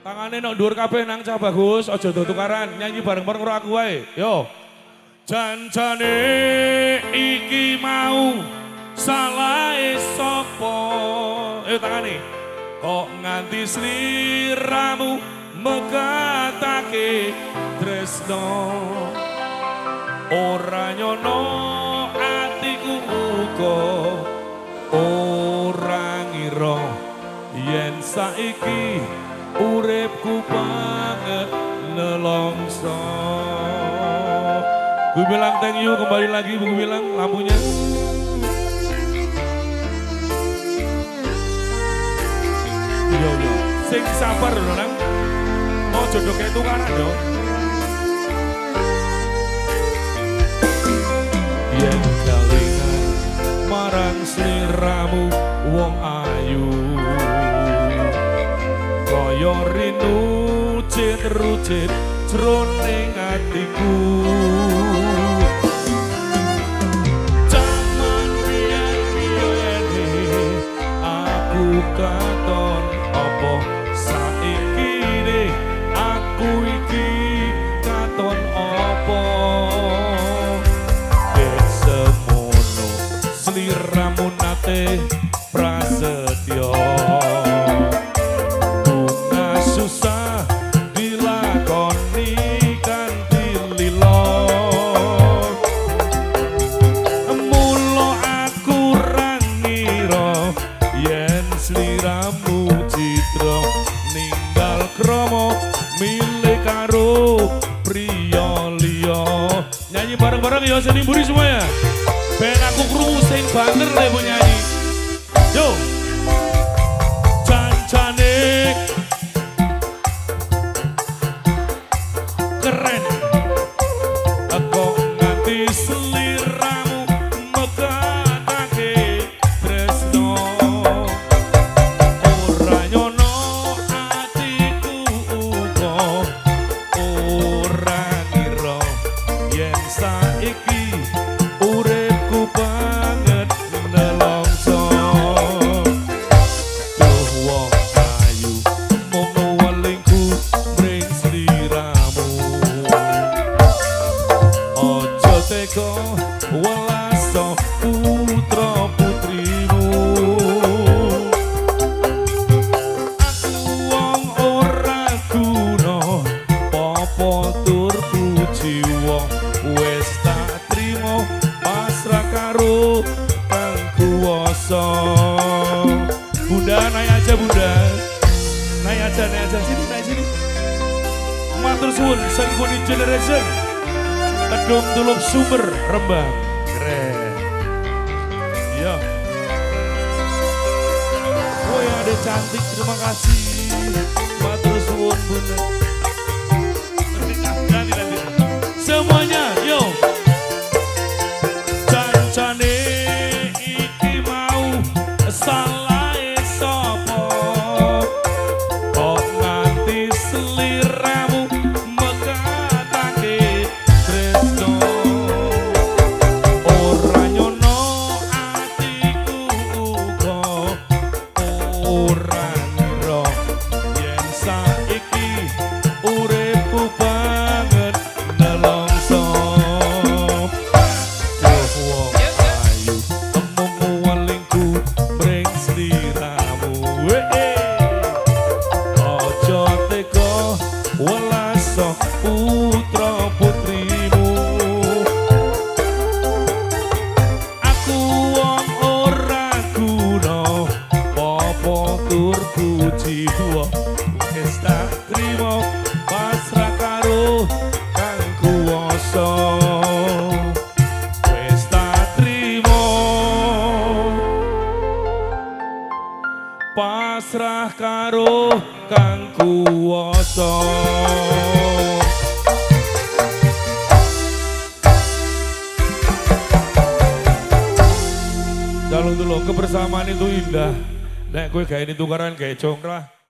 Tangane nok dhuwur kabeh nang cah bagus, aja tukaran, nyanyi bareng-bareng karo aku wae. Yo. Jancane iki mau salahe sapa? Tangane. Kok nganti sliramu megatake tresno. Ora nyono atiku uga ora ngira yen saiki uripku banget nelongso. Gue bilang thank you, kembali lagi gue bilang lampunya. Yo yo, sing sabar lho nang. Oh jodoh kayak tukaran dong. Yen kalingan marang sliramu wong ayu. Kaya rinu rucit jroning atiku. Jaman biyen-biyene aku katon apa saiki ne aku iki katon apa. Dek semono sliramu nate prasetyo. Sliramu citra ninggal kromo milih karo priya liya. Nyanyi bareng-bareng ya seni mburi semuanya. Ben aku krungu sing banter le mau nyanyi. Yo. Jancane keren. Aku nganti sliramu megatake tresno. Saiki uripku banget nelongso. Duh wong ayu mono walingku mring sliramu. Ojo teko welaso putra putrimu. Aku wong ora guna popo tur puji wong. Wes tak trimo pasrah karo kang kuwasa. Bunda naik aja bunda. Naik aja sini naik sini. Matur suwun Symphony Generation. Kedung Tulup Sumber Rembang. Keren. Iya. Woi ada cantik, terima kasih. Matur suwun bunda. Nanti. Semuanya, yo. Jancane iki mau salahe sapa? Kok nganti sliramu megatake tresno. Ora nyono atiku uga ora ngira yen saiki uripku banget nelongso. Duh wong ayu emumu walingku mring sliramu. Ojo teko welaso putra putrimu. Aku wong ora guna popo tur puji wong. Wis tak trimo pasrah karo kang kuwasa. Wis tak trimo pasrah karo kang kuwasa. Jalur dulu kebersamaan itu indah. Nek kowe gawe tukaran gawe congkrah.